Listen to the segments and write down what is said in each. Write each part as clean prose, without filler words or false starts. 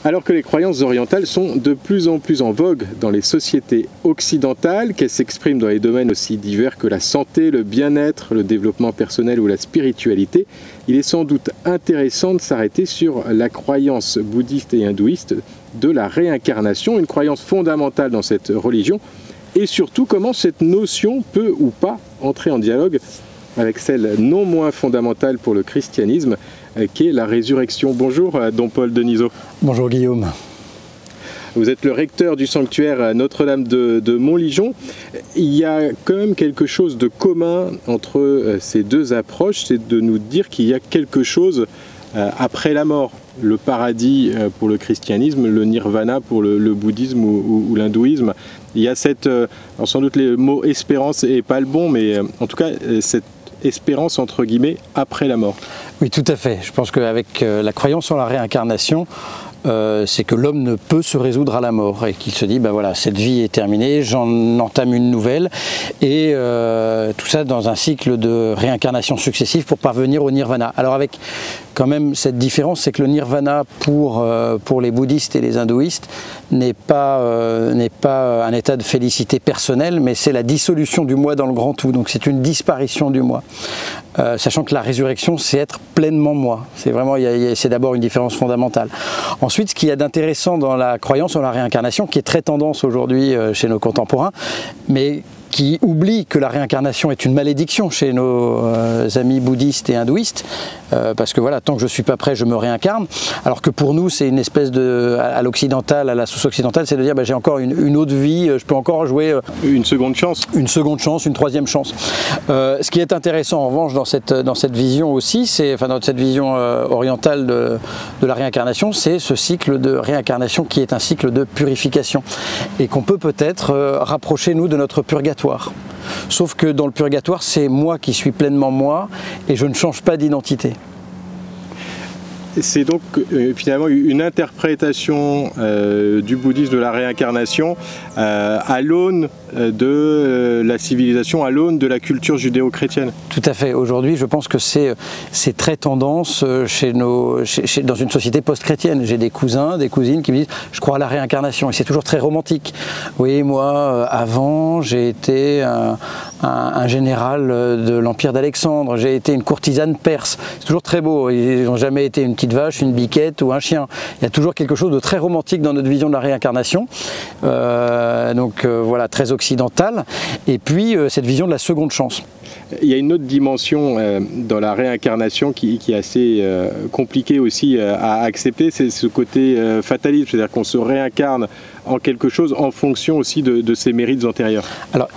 Alors que les croyances orientales sont de plus en plus en vogue dans les sociétés occidentales, qu'elles s'expriment dans les domaines aussi divers que la santé, le bien-être, le développement personnel ou la spiritualité, il est sans doute intéressant de s'arrêter sur la croyance bouddhiste et hindouiste de la réincarnation, une croyance fondamentale dans cette religion, et surtout comment cette notion peut ou pas entrer en dialogue avec celle non moins fondamentale pour le christianisme, qui est la résurrection. Bonjour, Don Paul Denisot. Bonjour Guillaume. Vous êtes le recteur du sanctuaire Notre-Dame de Montligeon. Il y a quand même quelque chose de commun entre ces deux approches, c'est de nous dire qu'il y a quelque chose après la mort. Le paradis pour le christianisme, le nirvana pour le bouddhisme ou l'hindouisme. Il y a cette, alors sans doute le mot espérance n'est pas le bon, mais en tout cas cette espérance entre guillemets après la mort. Oui, tout à fait. Je pense qu'avec la croyance en la réincarnation, c'est que l'homme ne peut se résoudre à la mort et qu'il se dit, ben voilà, cette vie est terminée, j'en entame une nouvelle, et tout ça dans un cycle de réincarnation successive pour parvenir au nirvana. Alors avec quand même cette différence, c'est que le nirvana pour les bouddhistes et les hindouistes n'est pas un état de félicité personnelle, mais c'est la dissolution du moi dans le grand tout, donc c'est une disparition du moi. Sachant que la résurrection, c'est être pleinement moi. C'est vraiment, c'est d'abord une différence fondamentale. Ensuite, ce qu'il y a d'intéressant dans la croyance en la réincarnation, qui est très tendance aujourd'hui chez nos contemporains, mais qui oublie que la réincarnation est une malédiction chez nos amis bouddhistes et hindouistes, parce que voilà, tant que je ne suis pas prêt, je me réincarne, alors que pour nous, c'est une espèce de, à l'occidental, à la sauce occidentale, c'est de dire, ben, j'ai encore une autre vie, je peux encore jouer... Une seconde chance. Une seconde chance, une troisième chance. Ce qui est intéressant, en revanche, dans cette vision aussi, enfin dans cette vision orientale de la réincarnation, c'est ce cycle de réincarnation qui est un cycle de purification, et qu'on peut peut-être rapprocher, nous, de notre purgatoire. Sauf que dans le purgatoire, c'est moi qui suis pleinement moi et je ne change pas d'identité. C'est donc finalement une interprétation du bouddhisme de la réincarnation à l'aune de la civilisation, à l'aune de la culture judéo-chrétienne. Tout à fait. Aujourd'hui, je pense que c'est très tendance dans une société post-chrétienne. J'ai des cousins, des cousines qui me disent « je crois à la réincarnation » et c'est toujours très romantique. Oui, moi, avant, j'ai été un général de l'Empire d'Alexandre, j'ai été une courtisane perse. C'est toujours très beau. Ils n'ont jamais été une petite vache, une biquette ou un chien. Il y a toujours quelque chose de très romantique dans notre vision de la réincarnation. Donc voilà, très occidentale. Et puis cette vision de la seconde chance. Il y a une autre dimension dans la réincarnation qui est assez compliquée aussi à accepter, c'est ce côté fataliste, c'est-à-dire qu'on se réincarne en quelque chose en fonction aussi de ses mérites antérieurs. Alors,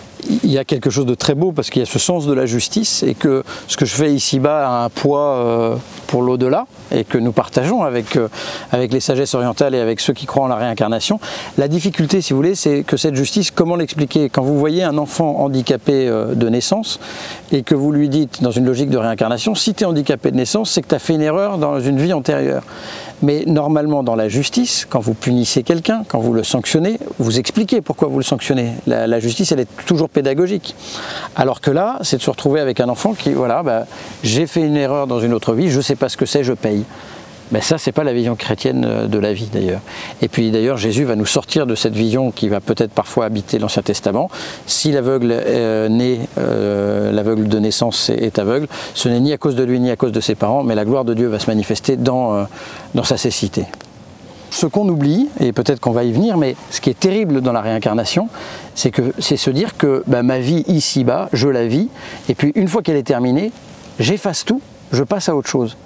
il y a quelque chose de très beau parce qu'il y a ce sens de la justice et que ce que je fais ici-bas a un poids pour l'au-delà et que nous partageons avec les sagesses orientales et avec ceux qui croient en la réincarnation. La difficulté, si vous voulez, c'est que cette justice, comment l'expliquer? Quand vous voyez un enfant handicapé de naissance et que vous lui dites, dans une logique de réincarnation, si tu es handicapé de naissance, c'est que tu as fait une erreur dans une vie antérieure. Mais normalement, dans la justice, quand vous punissez quelqu'un, quand vous le sanctionnez, vous expliquez pourquoi vous le sanctionnez. La justice, elle est toujours pédagogique. Alors que là, c'est de se retrouver avec un enfant qui, voilà, bah, j'ai fait une erreur dans une autre vie, je ne sais pas ce que c'est, je paye. Mais ça, c'est pas la vision chrétienne de la vie d'ailleurs. Et puis d'ailleurs, Jésus va nous sortir de cette vision qui va peut-être parfois habiter l'Ancien Testament. Si l'aveugle l'aveugle de naissance est aveugle, ce n'est ni à cause de lui ni à cause de ses parents, mais la gloire de Dieu va se manifester dans sa cécité. Ce qu'on oublie, et peut-être qu'on va y venir, mais ce qui est terrible dans la réincarnation, c'est se dire que bah, ma vie ici-bas, je la vis, et puis une fois qu'elle est terminée, j'efface tout, je passe à autre chose.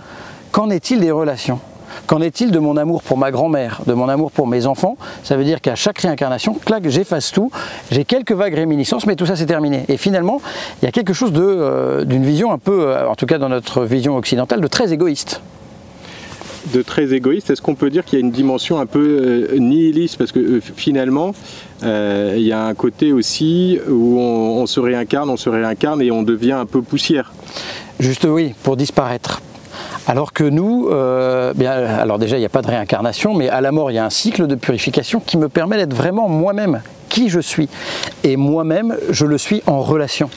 Qu'en est-il des relations? Qu'en est-il de mon amour pour ma grand-mère, de mon amour pour mes enfants? Ça veut dire qu'à chaque réincarnation, clac, j'efface tout, j'ai quelques vagues réminiscences, mais tout ça c'est terminé. Et finalement, il y a quelque chose d'une vision un peu, en tout cas dans notre vision occidentale, de très égoïste. De très égoïste, est-ce qu'on peut dire qu'il y a une dimension un peu nihiliste? Parce que finalement, il y a un côté aussi où on se réincarne et on devient un peu poussière. Juste oui, pour disparaître. Alors que nous, alors déjà il n'y a pas de réincarnation, mais à la mort il y a un cycle de purification qui me permet d'être vraiment moi-même, qui je suis. Et moi-même, je le suis en relation.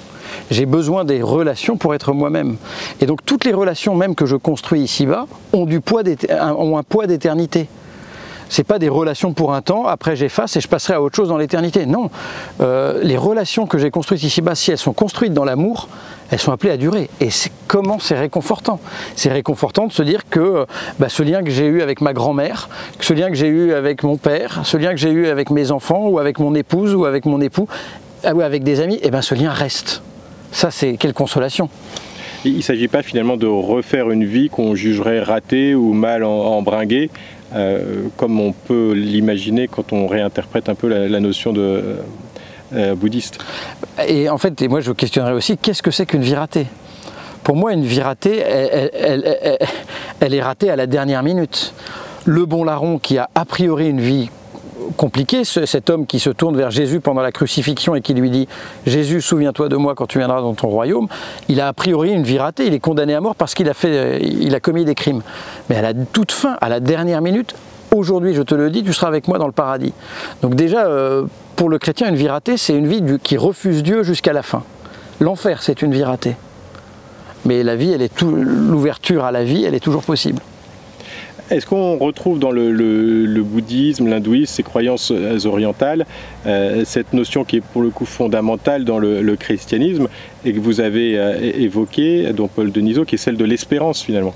J'ai besoin des relations pour être moi-même. Et donc toutes les relations même que je construis ici-bas ont un poids d'éternité. c'est pas des relations pour un temps, après j'efface et je passerai à autre chose dans l'éternité. Non, les relations que j'ai construites ici-bas, si elles sont construites dans l'amour, elles sont appelées à durer. Et comment c'est réconfortant? C'est réconfortant de se dire que ce lien que j'ai eu avec ma grand-mère, ce lien que j'ai eu avec mon père, ce lien que j'ai eu avec mes enfants, ou avec mon épouse, ou avec mon époux, ou avec des amis, et ce lien reste. Ça, c'est quelle consolation! Il ne s'agit pas finalement de refaire une vie qu'on jugerait ratée ou mal embringuée, comme on peut l'imaginer quand on réinterprète un peu la notion de bouddhiste. Et en fait, moi je questionnerais aussi, qu'est-ce que c'est qu'une vie ratée? Pour moi, une vie ratée, elle est ratée à la dernière minute. Le bon larron qui a priori une vie compliquée, cet homme qui se tourne vers Jésus pendant la crucifixion et qui lui dit « Jésus, souviens-toi de moi quand tu viendras dans ton royaume », il a priori une vie ratée, il est condamné à mort parce qu'il a commis des crimes. Mais à la toute fin, à la dernière minute, aujourd'hui je te le dis, tu seras avec moi dans le paradis. Donc déjà, pour le chrétien, une vie ratée, c'est une vie qui refuse Dieu jusqu'à la fin. L'enfer, c'est une vie ratée. Mais la vie, l'ouverture à la vie, elle est toujours possible. Est-ce qu'on retrouve dans le bouddhisme, l'hindouisme, ces croyances orientales, cette notion qui est pour le coup fondamentale dans le christianisme et que vous avez évoquée, dont Paul Denisot, qui est celle de l'espérance finalement?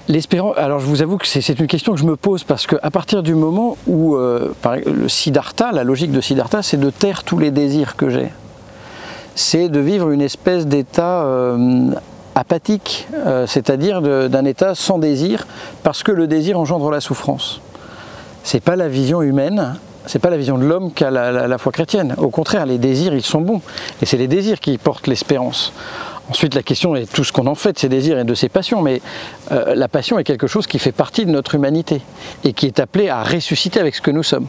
L'espérance, alors je vous avoue que c'est une question que je me pose parce qu'à partir du moment où le Siddhartha, la logique de Siddhartha, c'est de taire tous les désirs que j'ai. C'est de vivre une espèce d'état apathique, c'est-à-dire d'un état sans désir, parce que le désir engendre la souffrance. C'est pas la vision humaine, c'est pas la vision de l'homme qu'a la foi chrétienne. Au contraire, les désirs, ils sont bons, et c'est les désirs qui portent l'espérance. Ensuite, la question est tout ce qu'on en fait de ces désirs et de ces passions, mais la passion est quelque chose qui fait partie de notre humanité, et qui est appelé à ressusciter avec ce que nous sommes.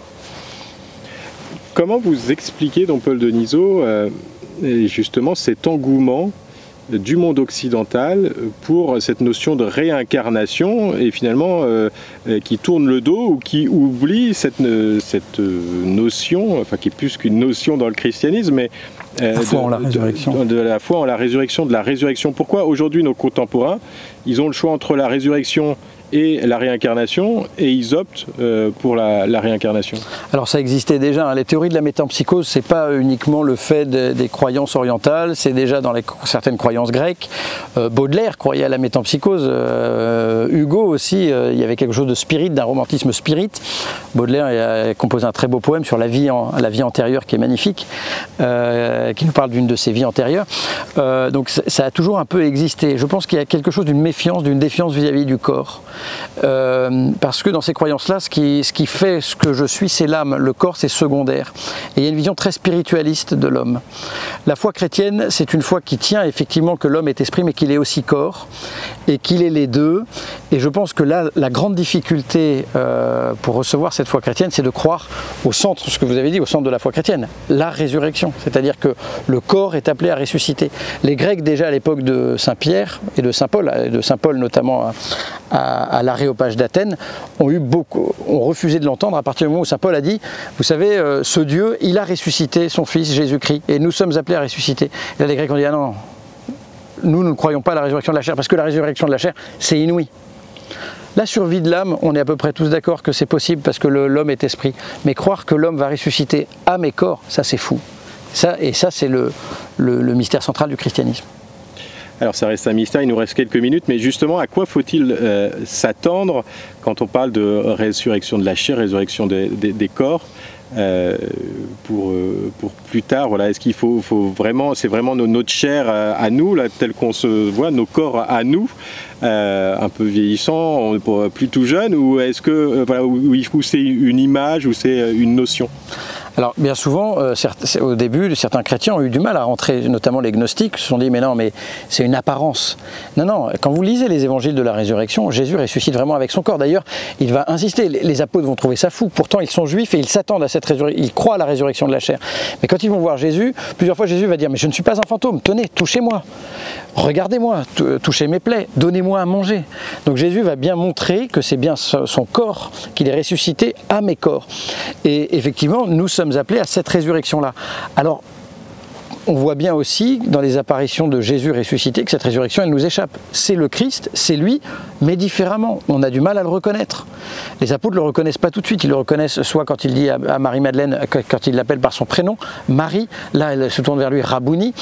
Comment vous expliquez, donc Paul Denisot, justement cet engouement du monde occidental pour cette notion de réincarnation et finalement qui tourne le dos ou qui oublie cette notion, enfin qui est plus qu'une notion dans le christianisme, mais la foi en la résurrection. De la foi en la résurrection, de la résurrection. Pourquoi aujourd'hui nos contemporains, ils ont le choix entre la résurrection et la réincarnation, et ils optent pour la réincarnation? Alors ça existait déjà, hein. Les théories de la métempsychose, c'est pas uniquement le fait des croyances orientales, c'est déjà dans certaines croyances grecques. Baudelaire croyait à la métempsychose, Hugo aussi, il y avait quelque chose de spirit, d'un romantisme spirit. Baudelaire a composé un très beau poème sur la vie antérieure qui est magnifique, qui nous parle d'une de ses vies antérieures. Donc ça a toujours un peu existé. Je pense qu'il y a quelque chose d'une méfiance, d'une défiance vis-à-vis du corps. Parce que dans ces croyances-là, ce qui fait ce que je suis, c'est l'âme, le corps c'est secondaire. Et il y a une vision très spiritualiste de l'homme. La foi chrétienne, c'est une foi qui tient effectivement que l'homme est esprit, mais qu'il est aussi corps, et qu'il est les deux. Et je pense que là, la grande difficulté pour recevoir cette foi chrétienne, c'est de croire au centre, ce que vous avez dit, au centre de la foi chrétienne, la résurrection. C'est-à-dire que le corps est appelé à ressusciter. Les Grecs, déjà à l'époque de Saint Pierre et de Saint Paul notamment à l'Aréopage d'Athènes, ont refusé de l'entendre à partir du moment où Saint Paul a dit, vous savez, ce Dieu, il a ressuscité son Fils Jésus-Christ, et nous sommes appelés à ressusciter. Et là les Grecs ont dit, ah non, nous ne croyons pas à la résurrection de la chair, parce que la résurrection de la chair, c'est inouï. La survie de l'âme, on est à peu près tous d'accord que c'est possible parce que l'homme est esprit, mais croire que l'homme va ressusciter âme et corps, ça c'est fou. Ça c'est le mystère central du christianisme. Alors ça reste un mystère, il nous reste quelques minutes, mais justement à quoi faut-il s'attendre quand on parle de résurrection de la chair, résurrection des corps pour plus tard? Voilà, est-ce qu'il faut vraiment, c'est vraiment notre chair à nous, là, telle qu'on se voit, nos corps à nous, un peu vieillissants, plus tout jeunes, ou est-ce que voilà, où c'est une image, ou c'est une notion? Alors bien souvent, au début, certains chrétiens ont eu du mal à rentrer, notamment les gnostiques, se sont dit mais non, mais c'est une apparence. Non, quand vous lisez les évangiles de la résurrection, Jésus ressuscite vraiment avec son corps. D'ailleurs, il va insister, les apôtres vont trouver ça fou, pourtant ils sont juifs et ils s'attendent à cette résurrection, ils croient à la résurrection de la chair. Mais quand ils vont voir Jésus, plusieurs fois Jésus va dire mais je ne suis pas un fantôme, tenez, touchez-moi, regardez-moi, touchez mes plaies, donnez-moi à manger. Donc Jésus va bien montrer que c'est bien son corps qu'il est ressuscité à mes corps. Et effectivement, nous sommes appelés à cette résurrection-là. Alors, on voit bien aussi dans les apparitions de Jésus ressuscité que cette résurrection, elle nous échappe. C'est le Christ, c'est lui, mais différemment. On a du mal à le reconnaître. Les apôtres ne le reconnaissent pas tout de suite. Ils le reconnaissent soit quand il dit à Marie-Madeleine, quand il l'appelle par son prénom, Marie, là elle se tourne vers lui, Rabouni.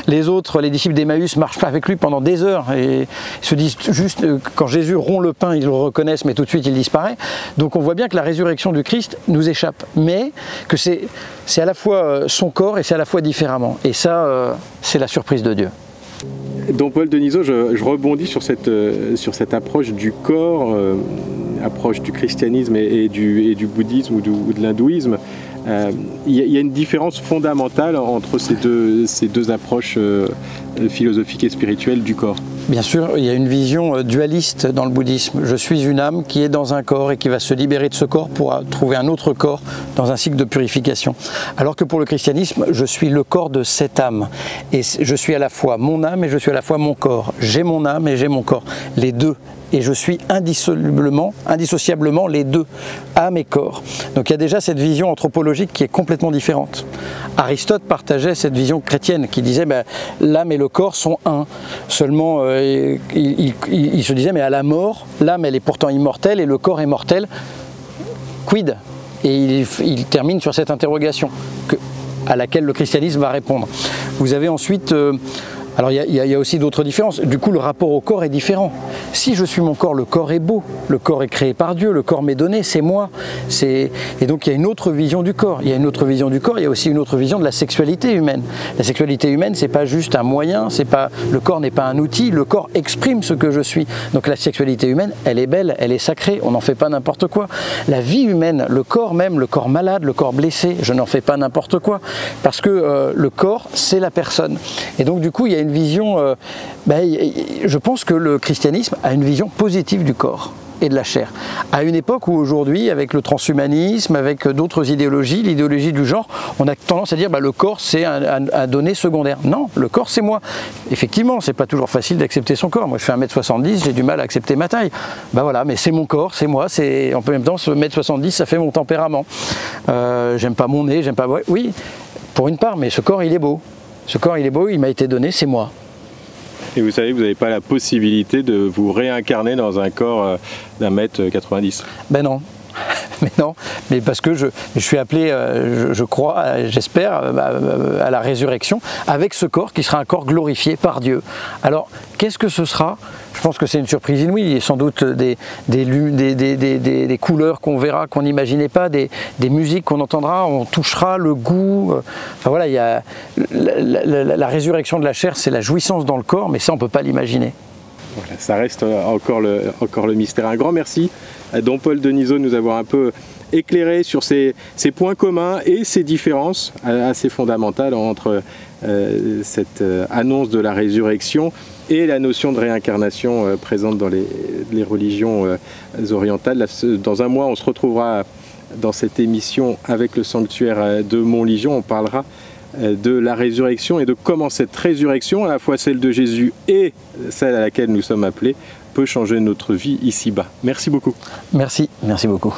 Les autres, les disciples d'Emmaüs, marchent pas avec lui pendant des heures et se disent juste, quand Jésus rompt le pain, ils le reconnaissent, mais tout de suite il disparaît. Donc on voit bien que la résurrection du Christ nous échappe, mais que c'est à la fois son corps et c'est à la fois différemment. Et ça, c'est la surprise de Dieu. Don Paul Denisot, je rebondis sur cette approche du corps, approche du christianisme et du bouddhisme ou de l'hindouisme. Il y a une différence fondamentale entre ces deux approches philosophiques et spirituelles du corps. Bien sûr, il y a une vision dualiste dans le bouddhisme. Je suis une âme qui est dans un corps et qui va se libérer de ce corps pour trouver un autre corps dans un cycle de purification. Alors que pour le christianisme, je suis le corps de cette âme. Et je suis à la fois mon âme et je suis à la fois mon corps. J'ai mon âme et j'ai mon corps. Les deux. Et je suis indissociablement les deux, âme et corps. Donc il y a déjà cette vision anthropologique qui est complètement différente. Aristote partageait cette vision chrétienne qui disait l'âme et le corps sont un. Seulement il se disait mais à la mort, l'âme elle est pourtant immortelle et le corps est mortel. Quid? Et il termine sur cette interrogation à laquelle le christianisme va répondre. Vous avez ensuite... alors il y a aussi d'autres différences. Du coup, le rapport au corps est différent. Si je suis mon corps, le corps est beau. Le corps est créé par Dieu. Le corps m'est donné, c'est moi. Et donc il y a une autre vision du corps. Il y a une autre vision du corps. Il y a aussi une autre vision de la sexualité humaine. La sexualité humaine, c'est pas juste un moyen. Le corps n'est pas un outil. Le corps exprime ce que je suis. Donc la sexualité humaine, elle est belle, elle est sacrée. On n'en fait pas n'importe quoi. La vie humaine, le corps même, le corps malade, le corps blessé, je n'en fais pas n'importe quoi. Parce que le corps, c'est la personne. Et donc du coup, il y a une vision, je pense que le christianisme a une vision positive du corps et de la chair. À une époque où aujourd'hui, avec le transhumanisme, avec d'autres idéologies, l'idéologie du genre, on a tendance à dire le corps c'est un donné secondaire. Non, le corps c'est moi. Effectivement, c'est pas toujours facile d'accepter son corps. Moi je fais 1m70, j'ai du mal à accepter ma taille. Voilà, mais c'est mon corps, c'est moi, en même temps ce 1m70 ça fait mon tempérament. J'aime pas mon nez, j'aime pas... Oui, pour une part, mais ce corps il est beau. Ce corps, il est beau, il m'a été donné, c'est moi. Et vous savez, vous n'avez pas la possibilité de vous réincarner dans un corps d'1m90. Ben non. Mais non, mais parce que je suis appelé, je crois, j'espère, à la résurrection, avec ce corps qui sera un corps glorifié par Dieu. Alors, qu'est-ce que ce sera? Je pense que c'est une surprise inouïe. Il y a sans doute des couleurs qu'on verra, qu'on n'imaginait pas, des musiques qu'on entendra, on touchera le goût. Enfin voilà, il y a la résurrection de la chair, c'est la jouissance dans le corps, mais ça, on ne peut pas l'imaginer. Voilà, ça reste encore le mystère. Un grand merci à Don Paul Denisot de nous avoir un peu éclairé sur ces points communs et ces différences assez fondamentales entre cette annonce de la résurrection et la notion de réincarnation présente dans les religions orientales. Dans un mois, on se retrouvera dans cette émission avec le sanctuaire de Montligeon. On parlera de la résurrection et de comment cette résurrection, à la fois celle de Jésus et celle à laquelle nous sommes appelés, peut changer notre vie ici-bas. Merci beaucoup. Merci beaucoup.